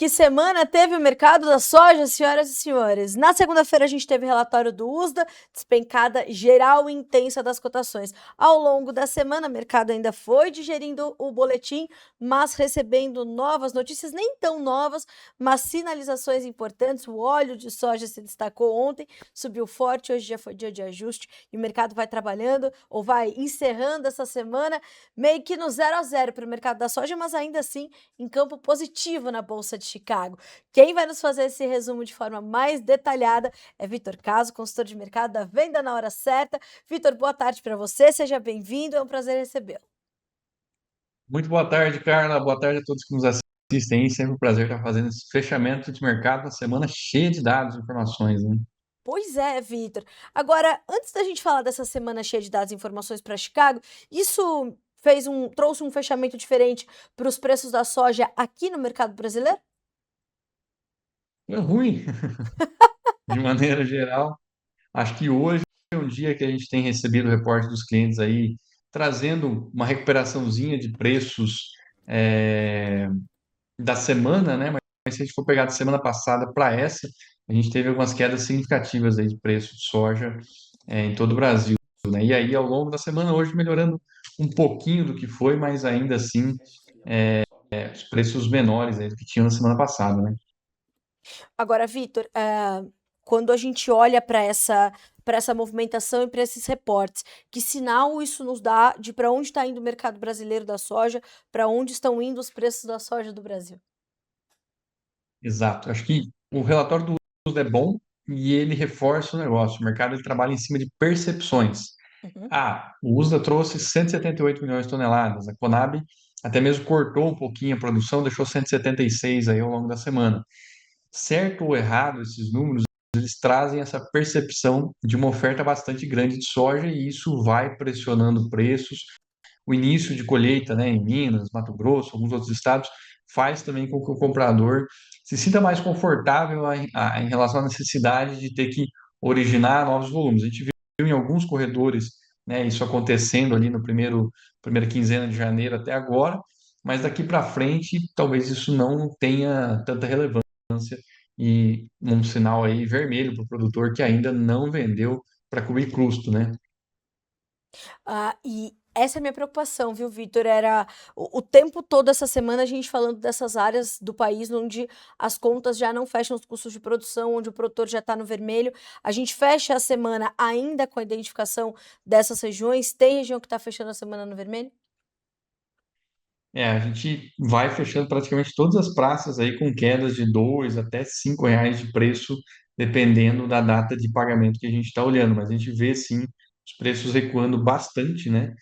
Que semana teve o mercado da soja, senhoras e senhores? Na segunda-feira a gente teve relatório do USDA, despencada geral e intensa das cotações. Ao longo da semana, o mercado ainda foi digerindo o boletim, mas recebendo novas notícias, nem tão novas, mas sinalizações importantes. O óleo de soja se destacou ontem, subiu forte, hoje já foi dia de ajuste e o mercado vai trabalhando ou vai encerrando essa semana meio que no 0 a 0 para o mercado da soja, mas ainda assim em campo positivo na Bolsa de Chicago. Quem vai nos fazer esse resumo de forma mais detalhada é Vitor Caso, consultor de mercado da Venda na Hora Certa. Vitor, boa tarde para você, seja bem-vindo, é um prazer recebê-lo. Muito boa tarde, Carla. Boa tarde a todos que nos assistem. Sempre um prazer estar fazendo esse fechamento de mercado na semana cheia de dados e informações, né? Pois é, Vitor. Agora, antes da gente falar dessa semana cheia de dados e informações para Chicago, isso trouxe um fechamento diferente para os preços da soja aqui no mercado brasileiro? É ruim, de maneira geral. Acho que hoje é um dia que a gente tem recebido o reporte dos clientes aí, trazendo uma recuperaçãozinha de preços da semana, né? Mas se a gente for pegar da semana passada para essa, a gente teve algumas quedas significativas aí de preço de soja em todo o Brasil, né? E aí, ao longo da semana, hoje melhorando um pouquinho do que foi, mas ainda assim os preços menores aí do que tinham na semana passada, né? Agora, Vitor, quando a gente olha para essa movimentação e para esses reportes, que sinal isso nos dá de para onde está indo o mercado brasileiro da soja, para onde estão indo os preços da soja do Brasil? Exato. Acho que o relatório do USDA é bom e ele reforça o negócio. O mercado ele trabalha em cima de percepções. Uhum. Ah, o USDA trouxe 178 milhões de toneladas. A Conab até mesmo cortou um pouquinho a produção, deixou 176 aí ao longo da semana. Certo ou errado, esses números, eles trazem essa percepção de uma oferta bastante grande de soja e isso vai pressionando preços. O início de colheita, né, em Minas, Mato Grosso, alguns outros estados, faz também com que o comprador se sinta mais confortável em relação à necessidade de ter que originar novos volumes. A gente viu em alguns corredores, né, isso acontecendo ali no primeira quinzena de janeiro até agora, mas daqui para frente talvez isso não tenha tanta relevância e um sinal aí vermelho para o produtor que ainda não vendeu para cobrir custo, né? E essa é a minha preocupação, viu, Vitor? Era o tempo todo essa semana a gente falando dessas áreas do país onde as contas já não fecham os custos de produção, onde o produtor já está no vermelho. A gente fecha a semana ainda com a identificação dessas regiões. Tem região que está fechando a semana no vermelho? A gente vai fechando praticamente todas as praças aí com quedas de 2 até 5 reais de preço, dependendo da data de pagamento que a gente está olhando. Mas a gente vê sim os preços recuando bastante, né?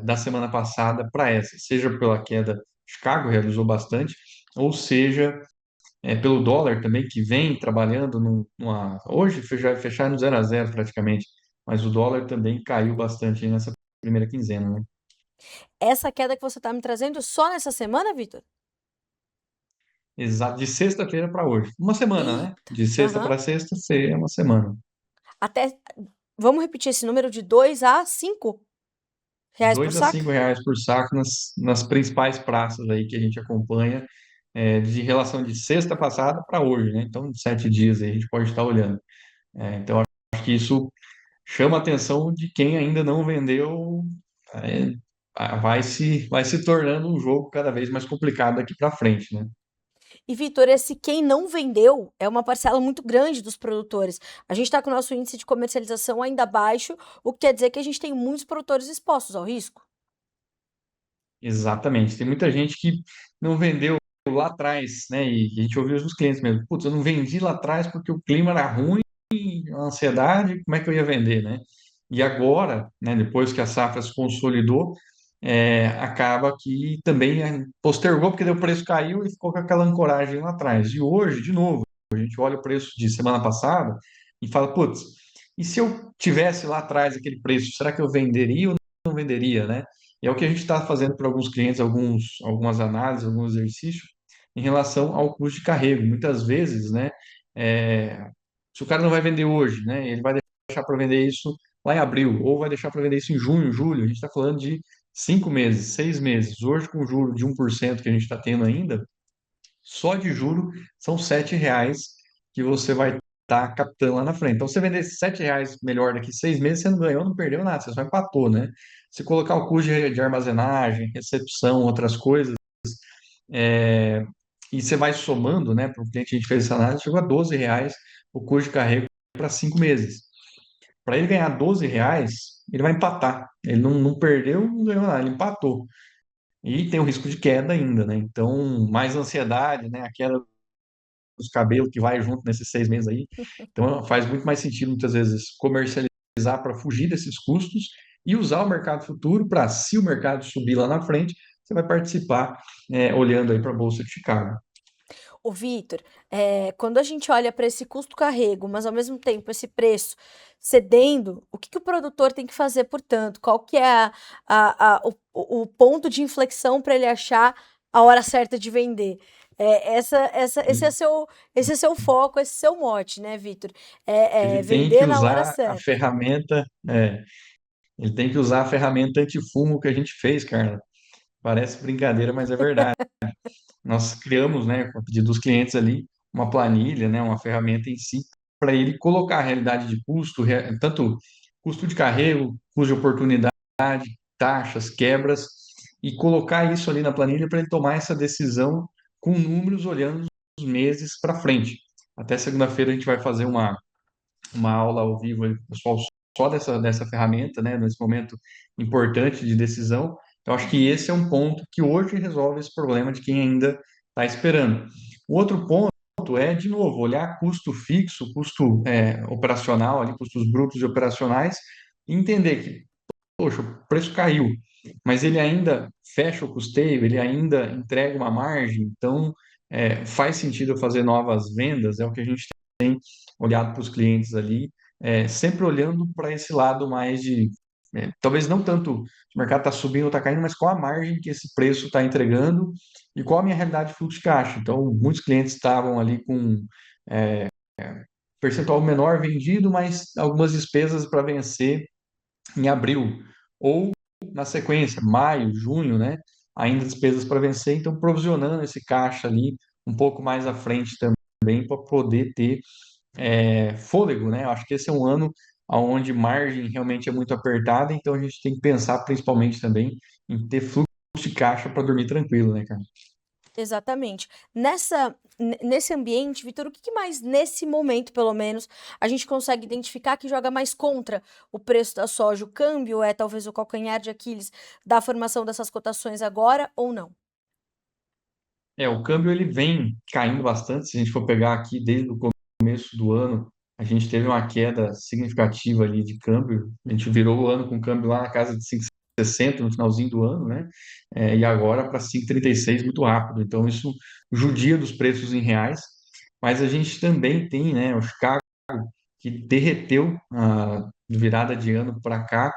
Da semana passada para essa, seja pela queda, Chicago realizou bastante, ou seja, pelo dólar também, que vem trabalhando hoje já vai fechar no 0 a 0 praticamente, mas o dólar também caiu bastante aí nessa primeira quinzena, né? Essa queda que você está me trazendo só nessa semana, Vitor? Exato, de sexta-feira para hoje. Uma semana, né? Eita. De sexta Aham. para sexta seria uma semana. Até. Vamos repetir esse número de R$ 2 a R$ 5 por 2 a saco? 5 reais por saco nas principais praças aí que a gente acompanha, de relação de sexta passada para hoje, né? Então, 7 dias aí a gente pode estar olhando. Então, acho que isso chama a atenção de quem ainda não vendeu, é, vai se tornando um jogo cada vez mais complicado daqui para frente, né? E, Vitor, esse quem não vendeu é uma parcela muito grande dos produtores. A gente está com o nosso índice de comercialização ainda baixo, o que quer dizer que a gente tem muitos produtores expostos ao risco. Exatamente. Tem muita gente que não vendeu lá atrás, né? E a gente ouviu dos clientes mesmo. Putz, eu não vendi lá atrás porque o clima era ruim, a ansiedade, como é que eu ia vender, né? E agora, né, depois que a safra se consolidou, acaba que também postergou, porque daí o preço caiu e ficou com aquela ancoragem lá atrás. E hoje, de novo, a gente olha o preço de semana passada e fala, putz, e se eu tivesse lá atrás aquele preço, será que eu venderia ou não venderia, né? E é o que a gente está fazendo para alguns clientes, algumas análises, alguns exercícios, em relação ao custo de carrego. Muitas vezes, né, se o cara não vai vender hoje, né, ele vai deixar para vender isso lá em abril, ou vai deixar para vender isso em junho, julho. A gente está falando de 5 meses, 6 meses. Hoje, com o juro de 1% que a gente está tendo ainda, só de juro são R$ 7 que você vai estar captando lá na frente. Então, se você vender esses R$ 7 melhor daqui 6 meses, você não ganhou, não perdeu nada, você só empatou, né? Se colocar o custo de armazenagem, recepção, outras coisas, é, e você vai somando, né? Para o cliente, a gente fez essa análise, chegou a R$ 12 o custo de carrego para 5 meses. Para ele ganhar R$ 12, ele vai empatar. Ele não perdeu, não ganhou nada, ele empatou. E tem o risco de queda ainda, né? Então, mais ansiedade, né? A queda dos cabelos que vai junto nesses 6 meses aí. Então, faz muito mais sentido, muitas vezes, comercializar para fugir desses custos e usar o mercado futuro para, se o mercado subir lá na frente, você vai participar, olhando aí para a Bolsa de Chicago. O Vitor, quando a gente olha para esse custo-carrego, mas ao mesmo tempo esse preço cedendo, o que que o produtor tem que fazer, portanto? Qual que é o ponto de inflexão para ele achar a hora certa de vender? Esse é seu foco, esse é seu mote, né, Vitor? É Ele tem que vender na hora usar a certa. ferramenta, ele tem que usar a ferramenta antifumo que a gente fez, Carla. Parece brincadeira, mas é verdade. Nós criamos, né, a pedido dos clientes ali, uma planilha, né, uma ferramenta em si, para ele colocar a realidade de custo, tanto custo de carrego, custo de oportunidade, taxas, quebras, e colocar isso ali na planilha para ele tomar essa decisão com números olhando os meses para frente. Até segunda-feira a gente vai fazer uma aula ao vivo aí, pessoal, só dessa ferramenta, né, nesse momento importante de decisão. Eu acho que esse é um ponto que hoje resolve esse problema de quem ainda está esperando. O outro ponto é, de novo, olhar custo fixo, custo operacional, ali, custos brutos e operacionais, e entender que, poxa, o preço caiu, mas ele ainda fecha o custeio, ele ainda entrega uma margem, então faz sentido eu fazer novas vendas, é o que a gente olhado para os clientes ali, sempre olhando para esse lado mais de, talvez não tanto se o mercado está subindo ou está caindo, mas qual a margem que esse preço está entregando e qual a minha realidade de fluxo de caixa. Então, muitos clientes estavam ali com percentual menor vendido, mas algumas despesas para vencer em abril, ou na sequência, maio, junho, né? Ainda despesas para vencer, então provisionando esse caixa ali um pouco mais à frente também para poder ter fôlego, né? Eu acho que esse é um ano onde margem realmente é muito apertada, então a gente tem que pensar principalmente também em ter fluxo de caixa para dormir tranquilo, né, cara? Exatamente. Nesse ambiente, Vitor, o que que mais, nesse momento, pelo menos, a gente consegue identificar que joga mais contra o preço da soja? O câmbio é talvez o calcanhar de Aquiles da formação dessas cotações agora ou não? O câmbio ele vem caindo bastante, se a gente for pegar aqui desde o começo do ano, a gente teve uma queda significativa ali de câmbio, a gente virou o ano com câmbio lá na casa de 5,60 no finalzinho do ano, né? E agora para 5,36 muito rápido, então isso judia dos preços em reais, mas a gente também tem, né, o Chicago que derreteu de virada de ano para cá.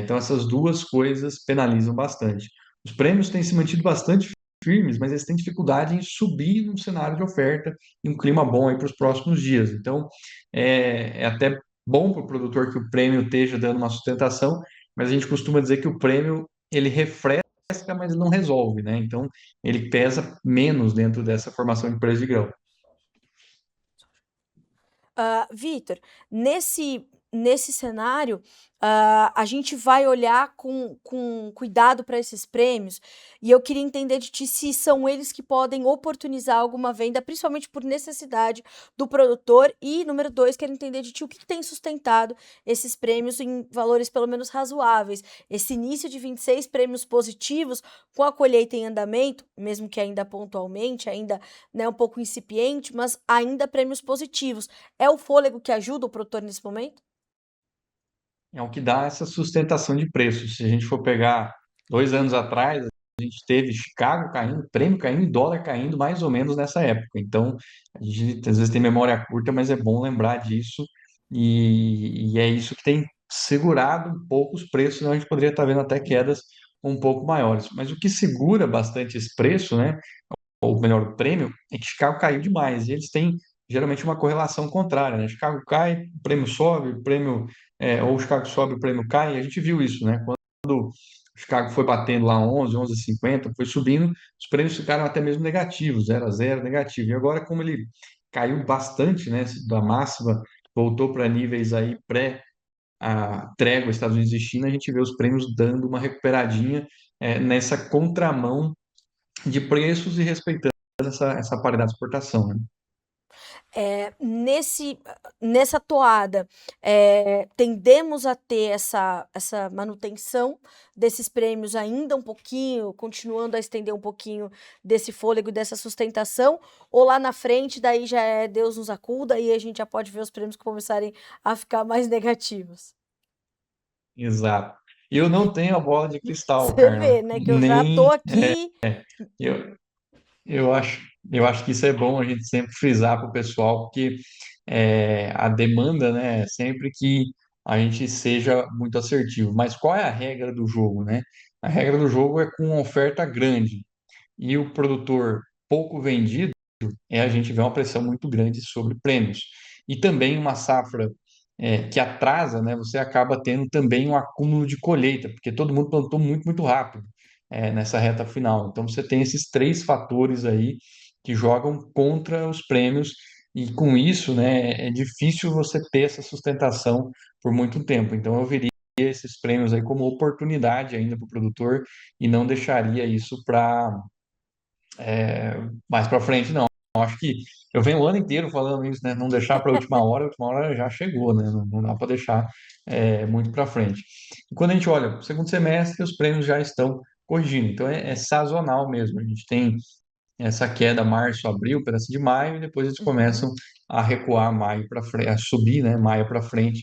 Então, essas duas coisas penalizam bastante. Os prêmios têm se mantido bastante firmes, mas eles têm dificuldade em subir num cenário de oferta e um clima bom aí para os próximos dias. Então, é até bom para o produtor que o prêmio esteja dando uma sustentação, mas a gente costuma dizer que o prêmio ele refresca, mas ele não resolve, né? Então, ele pesa menos dentro dessa formação de preço de grão. Vitor, nesse cenário, a gente vai olhar com cuidado para esses prêmios, e eu queria entender de ti se são eles que podem oportunizar alguma venda, principalmente por necessidade do produtor, e número 2, quero entender de ti o que que tem sustentado esses prêmios em valores pelo menos razoáveis. Esse início de 26 prêmios positivos, com a colheita em andamento, mesmo que ainda pontualmente, ainda, né, um pouco incipiente, mas ainda prêmios positivos. É o fôlego que ajuda o produtor nesse momento? É o que dá essa sustentação de preços. Se a gente for pegar 2 anos atrás, a gente teve Chicago caindo, prêmio caindo e dólar caindo mais ou menos nessa época. Então, a gente às vezes tem memória curta, mas é bom lembrar disso. E é isso que tem segurado um pouco os preços, senão a gente poderia estar vendo até quedas um pouco maiores. Mas o que segura bastante esse preço, né? Ou melhor, o prêmio, é que Chicago caiu demais. E eles têm geralmente uma correlação contrária, né? Chicago cai, o prêmio sobe, ou Chicago sobe, o prêmio cai. E a gente viu isso, né? Quando O Chicago foi batendo lá 11, 11,50, foi subindo, os prêmios ficaram até mesmo negativos, 0 a 0 negativo. E agora, como ele caiu bastante, né, da máxima, voltou para níveis aí pré a trégua Estados Unidos e China, a gente vê os prêmios dando uma recuperadinha nessa contramão de preços e respeitando essa paridade de exportação, né? Nessa toada, tendemos a ter essa manutenção desses prêmios ainda um pouquinho, continuando a estender um pouquinho desse fôlego, dessa sustentação, ou lá na frente, daí já é Deus nos acuda e a gente já pode ver os prêmios começarem a ficar mais negativos. Exato. Eu não tenho a bola de cristal, Você Carla. vê, né, que eu já tô Nem aqui. eu, eu acho, eu acho que isso é bom a gente sempre frisar para o pessoal, porque a demanda, né, é sempre que a gente seja muito assertivo. Mas qual é a regra do jogo, né? A regra do jogo é com uma oferta grande e o produtor pouco vendido, a gente vê uma pressão muito grande sobre prêmios. E também uma safra que atrasa, né, você acaba tendo também um acúmulo de colheita, porque todo mundo plantou muito, muito rápido nessa reta final. Então você tem esses três fatores aí que jogam contra os prêmios, e com isso, né, é difícil você ter essa sustentação por muito tempo. Então eu veria esses prêmios aí como oportunidade ainda para o produtor e não deixaria isso para mais para frente, não. Eu acho que eu venho o ano inteiro falando isso, né? Não deixar para a última hora já chegou, né? Não dá para deixar muito para frente. E quando a gente olha, o segundo semestre, os prêmios já estão corrigindo, então é sazonal mesmo. A gente tem essa queda março, abril, pedaço de maio, e depois eles Uhum. começam a recuar maio para frente, a subir, né? Maio para frente,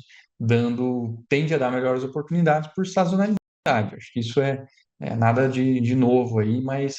tende a dar melhores oportunidades por sazonalidade. Acho que isso é nada de novo aí, mas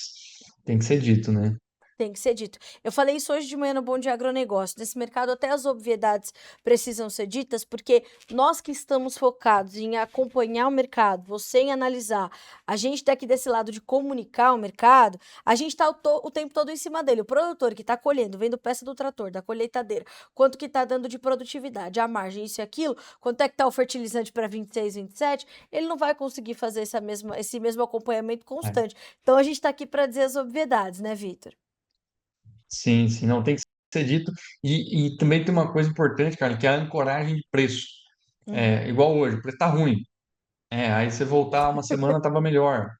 tem que ser dito, né? Tem que ser dito. Eu falei isso hoje de manhã no Bom Dia Agronegócio. Nesse mercado, até as obviedades precisam ser ditas, porque nós que estamos focados em acompanhar o mercado, você em analisar, a gente daqui desse lado de comunicar o mercado, a gente está o tempo todo em cima dele. O produtor que está colhendo, vendo peça do trator, da colheitadeira, quanto que está dando de produtividade, a margem, isso e aquilo, quanto é que está o fertilizante para 26, 27, ele não vai conseguir fazer esse mesmo acompanhamento É. constante. Então, a gente está aqui para dizer as obviedades, né, Vitor? Sim, sim, não tem que ser dito. E também tem uma coisa importante, cara, que é a ancoragem de preço. Uhum. Igual hoje, o preço tá ruim. Aí você voltar uma semana tava melhor.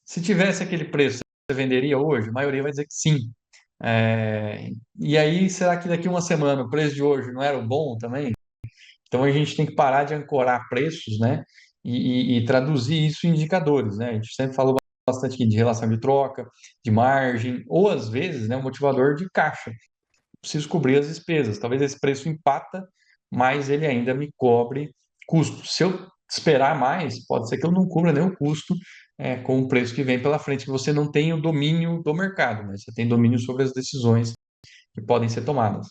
Se tivesse aquele preço, você venderia hoje? A maioria vai dizer que sim. E aí, será que daqui uma semana o preço de hoje não era o bom também? Então a gente tem que parar de ancorar preços, né? E traduzir isso em indicadores, né? A gente sempre falou bastante aqui de relação de troca, de margem, ou às vezes, né, um motivador de caixa. Preciso cobrir as despesas. Talvez esse preço empata, mas ele ainda me cobre custo. Se eu esperar mais, pode ser que eu não cubra nenhum custo com o preço que vem pela frente, que você não tem o domínio do mercado, mas você tem domínio sobre as decisões que podem ser tomadas.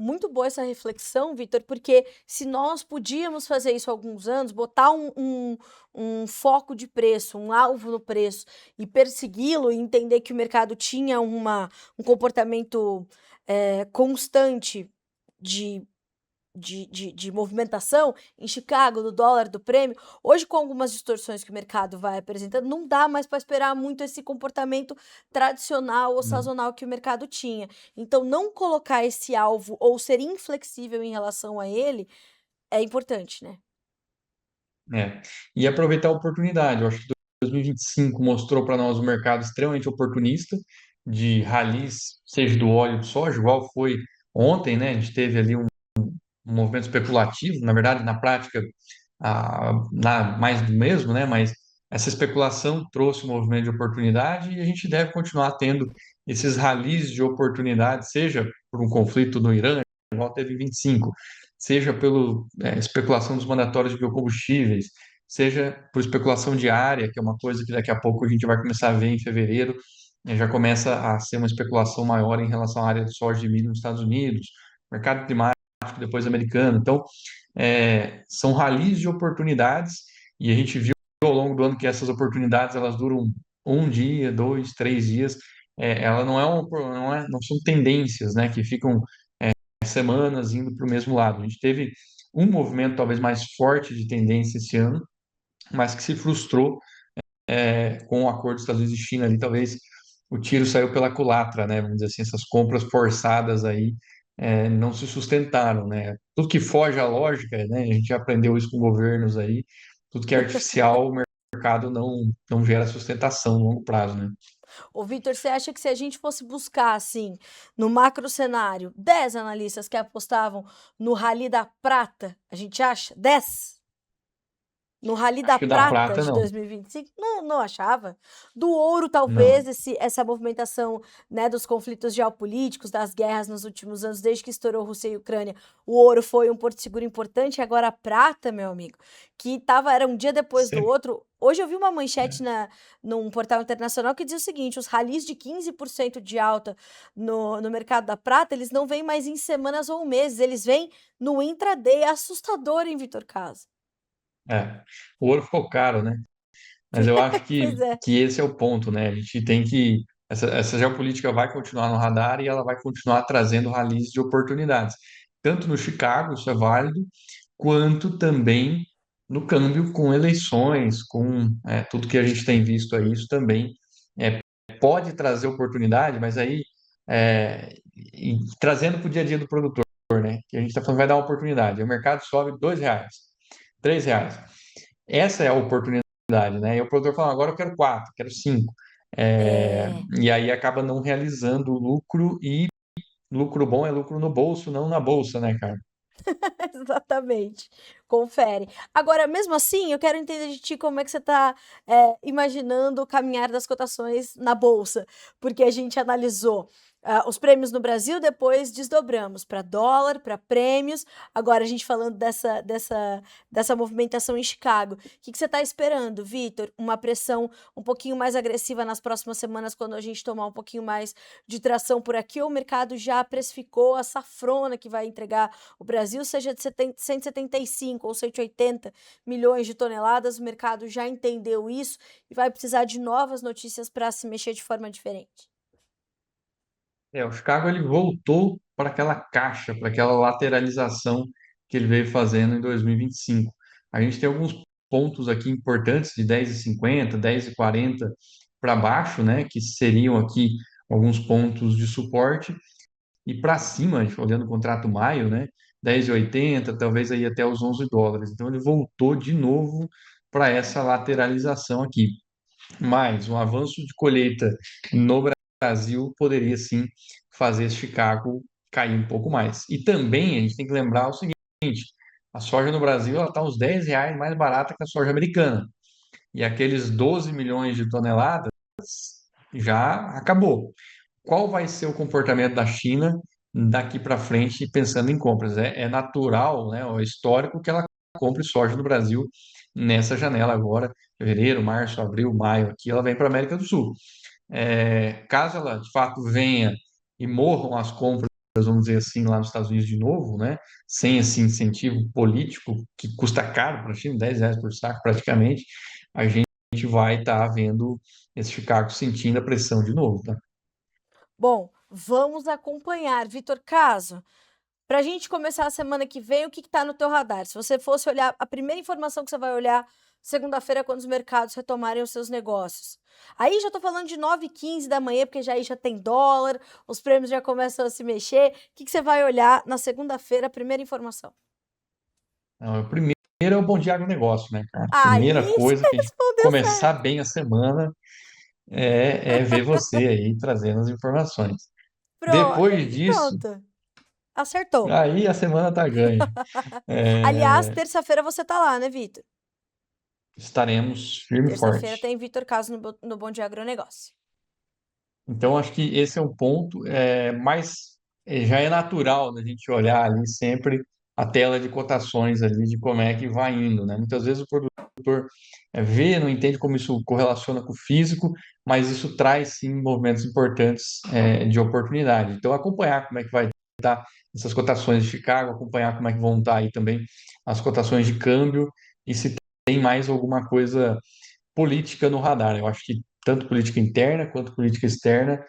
Muito boa essa reflexão, Vitor, porque se nós podíamos fazer isso há alguns anos, botar um foco de preço, um alvo no preço e persegui-lo e entender que o mercado tinha um comportamento constante de de movimentação em Chicago, do dólar, do prêmio. Hoje, com algumas distorções que o mercado vai apresentando, não dá mais para esperar muito esse comportamento tradicional ou Não. sazonal que o mercado tinha. Então, não colocar esse alvo ou ser inflexível em relação a ele é importante, né? E aproveitar a oportunidade. Eu acho que 2025 mostrou para nós um mercado extremamente oportunista de ralis, seja do óleo de soja, igual foi ontem, né? A gente teve ali um movimento especulativo, na verdade, na prática, mais do mesmo, né? Mas essa especulação trouxe um movimento de oportunidade e a gente deve continuar tendo esses ralis de oportunidade, seja por um conflito no Irã, igual teve em 25, seja pela especulação dos mandatórios de biocombustíveis, seja por especulação diária, que é uma coisa que daqui a pouco a gente vai começar a ver em fevereiro, já começa a ser uma especulação maior em relação à área de soja e milho nos Estados Unidos, mercado climático depois americano. Então, são ralis de oportunidades e a gente viu ao longo do ano que essas oportunidades elas duram um dia, 2, 3 dias. Ela não são tendências, né, que ficam semanas indo para o mesmo lado. A gente teve um movimento talvez mais forte de tendência esse ano, mas que se frustrou com o acordo dos Estados Unidos e China ali, talvez o tiro saiu pela culatra, né? Vamos dizer assim, essas compras forçadas aí não se sustentaram, né? Tudo que foge à lógica, né? A gente já aprendeu isso com governos aí, tudo que é artificial, o mercado não gera sustentação no longo prazo, né? Ô, Vitor, você acha que se a gente fosse buscar, assim, no macro cenário, 10 analistas que apostavam no Rally da Prata, a gente acha? 10? No Rally Acho da que o da Prata prata de não. 2025? Não, não achava. Do ouro, Não. talvez, essa movimentação, né, dos conflitos geopolíticos, das guerras nos últimos anos, desde que estourou Rússia e Ucrânia, o ouro foi um porto seguro importante, agora a prata, meu amigo, que tava, era um dia depois do Sim. outro. Hoje eu vi uma manchete num portal internacional que dizia o seguinte: os ralis de 15% de alta no mercado da prata, eles não vêm mais em semanas ou meses, eles vêm no intraday. É assustador, hein, Vitor Caso? É. O ouro ficou caro, né? Mas eu acho Pois é. que esse é o ponto, né? A gente tem que. Essa geopolítica vai continuar no radar e ela vai continuar trazendo ralis de oportunidades. Tanto no Chicago, isso é válido, quanto também no câmbio com eleições, com tudo que a gente tem visto aí, isso também é, pode trazer oportunidade, mas aí trazendo para o dia a dia do produtor, né? Que a gente está falando vai dar uma oportunidade. O mercado sobe R$ 2, R$ 3. Essa é a oportunidade, né? E o produtor fala, agora eu quero 4, quero 5. É, E aí acaba não realizando o lucro e lucro bom é lucro no bolso, não na bolsa, né, cara? exatamente. Confere. Agora, mesmo assim, eu quero entender de ti como é que você está imaginando o caminhar das cotações na Bolsa, porque a gente analisou os prêmios no Brasil, depois desdobramos para dólar, para prêmios, agora a gente falando dessa movimentação em Chicago. O que você está esperando, Vitor? Uma pressão um pouquinho mais agressiva nas próximas semanas, quando a gente tomar um pouquinho mais de tração por aqui, ou o mercado já precificou a safrona que vai entregar o Brasil, seja de 175 ou 180 milhões de toneladas, o mercado já entendeu isso e vai precisar de novas notícias para se mexer de forma diferente. O Chicago ele voltou para aquela caixa, para aquela lateralização que ele veio fazendo em 2025. A gente tem alguns pontos aqui importantes de 10,50, 10,40 para baixo, né, que seriam aqui alguns pontos de suporte. E para cima, a gente olhando o contrato maio, né, 10,80, talvez aí até os US$ 11. Então ele voltou de novo para essa lateralização aqui. Mas um avanço de colheita no Brasil poderia sim fazer esse Chicago cair um pouco mais. E também a gente tem que lembrar o seguinte: a soja no Brasil ela está uns R$ 10 mais barata que a soja americana. E aqueles 12 milhões de toneladas já acabou. Qual vai ser o comportamento da China daqui para frente, pensando em compras? É natural, né, é histórico que ela compre soja no Brasil nessa janela agora, fevereiro, março, abril, maio, aqui ela vem para a América do Sul. Caso ela de fato venha e morram as compras, vamos dizer assim, lá nos Estados Unidos de novo, né, sem esse incentivo político que custa caro para a China, R$ 10 por saco praticamente, a gente vai estar vendo esse Chicago sentindo a pressão de novo, tá? Bom, vamos acompanhar. Vitor Caso, para a gente começar a semana que vem, o que está no teu radar? Se você fosse olhar, a primeira informação que você vai olhar segunda-feira, quando os mercados retomarem os seus negócios. Aí já estou falando de 9h15 da manhã, porque já aí já tem dólar, os prêmios já começam a se mexer. O que você vai olhar na segunda-feira, a primeira informação? Não, o primeiro é o Bom Dia Agronegócio, né, cara? Aí Primeira coisa você que a gente respondeu começar certo. bem a semana é ver você aí trazendo as informações. Depois disso, Pronto. Acertou. aí a semana tá ganha. Aliás, É, terça-feira você tá lá, né, Vitor? estaremos firme e Terça-feira forte. tem Vitor Caso no Bom Dia Agronegócio. Então, acho que esse é um ponto, mas já é natural da gente olhar ali sempre a tela de cotações ali de como é que vai indo, né? Muitas vezes o produtor vê, não entende como isso correlaciona com o físico, mas isso traz sim movimentos importantes de oportunidade. Então, acompanhar como é que vai estar essas cotações de Chicago, acompanhar como é que vão estar aí também as cotações de câmbio e se tem mais alguma coisa política no radar. Eu acho que tanto política interna quanto política externa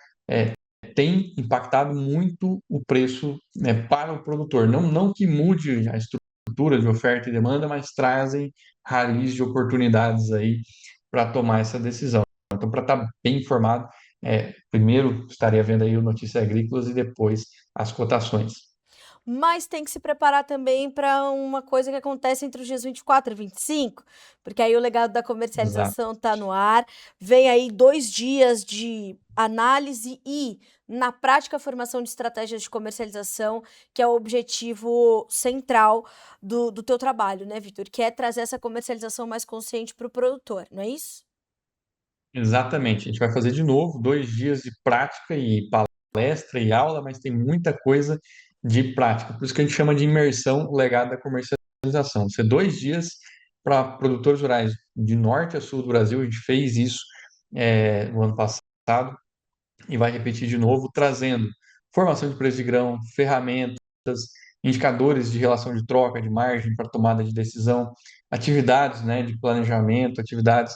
tem impactado muito o preço, né, para o produtor. Não que mude a estrutura de oferta e demanda, mas trazem ralis de oportunidades aí para tomar essa decisão. Então, para estar bem informado, primeiro estaria vendo aí o Notícias Agrícolas e depois as cotações. Mas tem que se preparar também para uma coisa que acontece entre os dias 24 e 25, porque aí o legado da Exato. comercialização está no ar, vem aí 2 dias de análise e, na prática, formação de estratégias de comercialização, que é o objetivo central do teu trabalho, né, Vitor? Que é trazer essa comercialização mais consciente para o produtor, não é isso? Exatamente. A gente vai fazer de novo 2 dias de prática e palestra e aula, mas tem muita coisa de prática. Por isso que a gente chama de imersão legada à comercialização. Vão ser 2 dias para produtores rurais de norte a sul do Brasil. A gente fez isso no ano passado e vai repetir de novo, trazendo formação de preço de grão, ferramentas, indicadores de relação de troca, de margem para tomada de decisão, atividades, né, de planejamento, atividades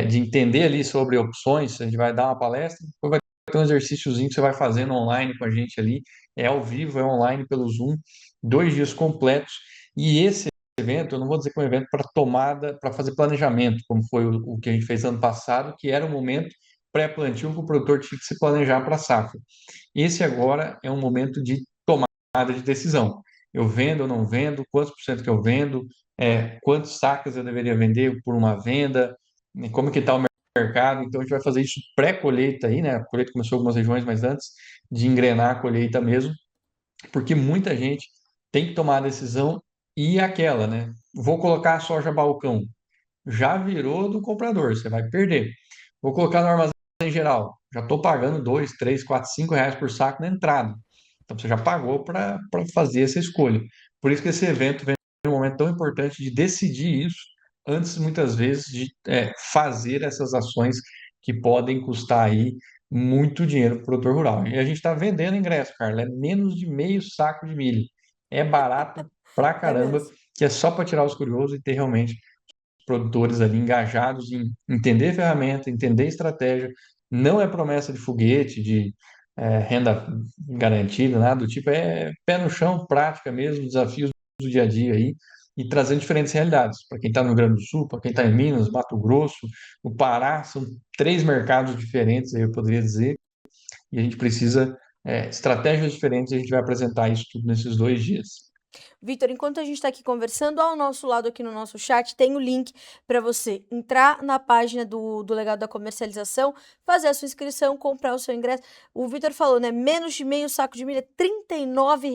de entender ali sobre opções. A gente vai dar uma palestra, depois vai ter um exercíciozinho que você vai fazendo online com a gente ali, é ao vivo, é online pelo Zoom, 2 dias completos. E esse evento, eu não vou dizer que é um evento para tomada, para fazer planejamento, como foi o que a gente fez ano passado, que era um momento pré-plantio que o produtor tinha que se planejar para a safra. Esse agora é um momento de tomada de decisão. Eu vendo ou não vendo? Quantos por cento que eu vendo? Quantos sacas eu deveria vender por uma venda? Como que está o mercado? Então a gente vai fazer isso pré-colheita aí, né? A colheita começou em algumas regiões, mas antes de engrenar a colheita mesmo, porque muita gente tem que tomar a decisão e aquela, né? Vou colocar a soja balcão, já virou do comprador, você vai perder. Vou colocar no armazém geral, já estou pagando 2, 3, 4, 5 reais por saco na entrada. Então você já pagou para fazer essa escolha. Por isso que esse evento vem num momento tão importante de decidir isso, antes muitas vezes de fazer essas ações que podem custar aí muito dinheiro para o produtor rural. E a gente está vendendo ingresso, Carla, é menos de meio saco de milho. É barato pra É caramba, mesmo. que é só para tirar os curiosos e ter realmente produtores ali engajados em entender ferramenta, entender estratégia. Não é promessa de foguete, de renda garantida, nada do tipo. É pé no chão, prática mesmo, desafios do dia a dia aí e trazendo diferentes realidades. Para quem está no Rio Grande do Sul, para quem está em Minas, Mato Grosso, o Pará, são 3 mercados diferentes, aí eu poderia dizer, e a gente precisa estratégias diferentes e a gente vai apresentar isso tudo nesses 2 dias. Vitor, enquanto a gente está aqui conversando, ao nosso lado aqui no nosso chat tem o link para você entrar na página do Legado da Comercialização, fazer a sua inscrição, comprar o seu ingresso. O Vitor falou, né? Menos de meio saco de milho, R$ 39,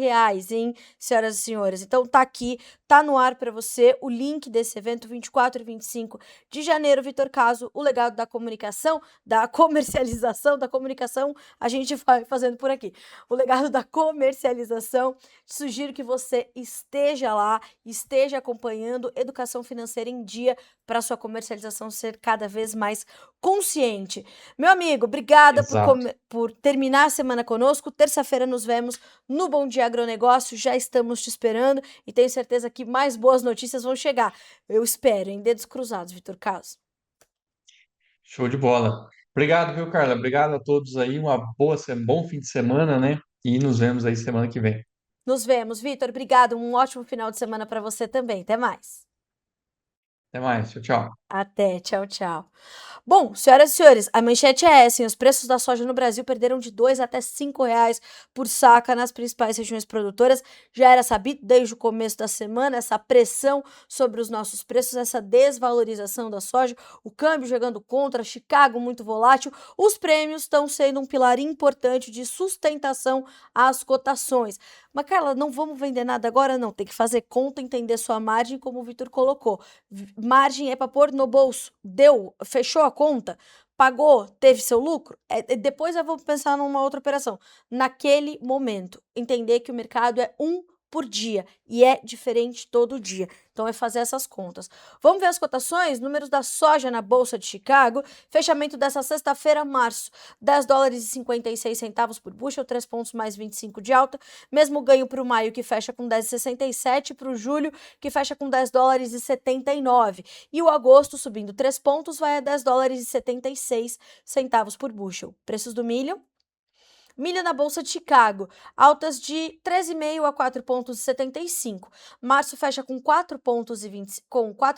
hein, senhoras e senhores? Então tá aqui, tá no ar para você o link desse evento, 24 e 25 de janeiro, Vitor Caso, o legado da comunicação, da comercialização, da comunicação, a gente vai fazendo por aqui. O legado da comercialização. Sugiro que você esteja lá, esteja acompanhando Educação Financeira em Dia para sua comercialização ser cada vez mais consciente. Meu amigo, obrigada Exato. por terminar a semana conosco. Terça-feira nos vemos no Bom Dia Agronegócio. Já estamos te esperando e tenho certeza que mais boas notícias vão chegar. Eu espero, em dedos cruzados, Vitor Caso. Show de bola. Obrigado, viu, Carla? Obrigado a todos aí. Bom fim de semana, né? E nos vemos aí semana que vem. Nos vemos, Vitor. Obrigado. Um ótimo final de semana para você também. Até mais. Até mais. Tchau, tchau. Até. Tchau, tchau. Bom, senhoras e senhores, a manchete é essa, hein? Os preços da soja no Brasil perderam de R$ 2 até R$ 5 por saca nas principais regiões produtoras. Já era sabido desde o começo da semana essa pressão sobre os nossos preços, essa desvalorização da soja, o câmbio jogando contra, Chicago muito volátil. Os prêmios estão sendo um pilar importante de sustentação às cotações. Mas, Carla, não vamos vender nada agora? Não, tem que fazer conta, entender sua margem, como o Vitor colocou. Margem é para pôr no bolso. Deu, fechou a conta, pagou, teve seu lucro. Depois eu vou pensar numa outra operação. Naquele momento, entender que o mercado é um por dia e é diferente todo dia. Então é fazer essas contas. Vamos ver as cotações? Números da soja na Bolsa de Chicago. Fechamento dessa sexta-feira, março. $10,56 por bushel, 3 pontos mais 25 de alta. Mesmo ganho para o maio, que fecha com 10,67, para o julho, que fecha com $10,79. E o agosto, subindo 3 pontos, vai a $10,76 por bushel. Preços do milho. Milho na Bolsa de Chicago, altas de 13,5 a 4,75. Março fecha com 4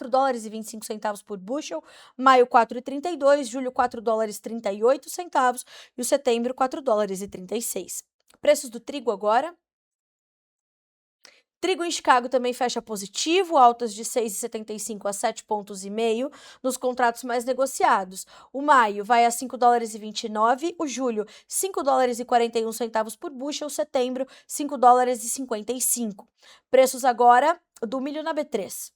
dólares e 25 centavos por bushel, maio 4,32, julho 4 dólares e 38 centavos e o setembro 4 dólares e 36. Preços do trigo agora. Trigo em Chicago também fecha positivo, altas de 6,75 a 7,5 pontos nos contratos mais negociados. O maio vai a 5 dólares e 29, o julho 5 dólares e 41 centavos por bushel, setembro 5 dólares e 55. Preços agora do milho na B3.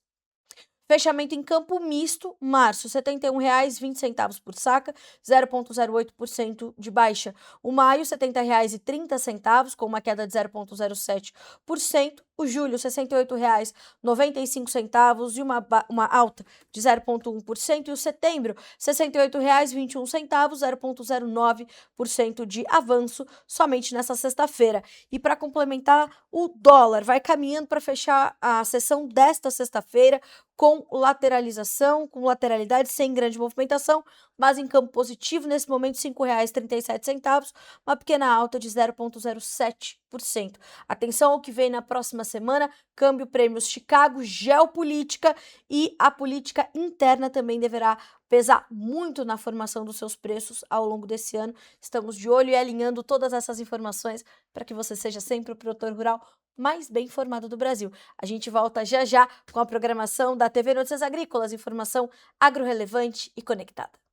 Fechamento em campo misto, março, R$ 71,20 por saca, 0,08% de baixa. O maio, R$ 70,30, com uma queda de 0,07%. O julho, R$ 68,95 e uma alta de 0,1%. E o setembro, R$ 68,21, 0,09% de avanço somente nessa sexta-feira. E para complementar, o dólar vai caminhando para fechar a sessão desta sexta-feira com lateralização, com lateralidade, sem grande movimentação, mas em campo positivo, nesse momento, R$ 5,37, uma pequena alta de 0,07%. Atenção ao que vem na próxima semana, câmbio prêmios Chicago, geopolítica e a política interna também deverá pesar muito na formação dos seus preços ao longo desse ano. Estamos de olho e alinhando todas essas informações para que você seja sempre o produtor rural mais bem informado do Brasil. A gente volta já já com a programação da TV Notícias Agrícolas, informação agro-relevante e conectada.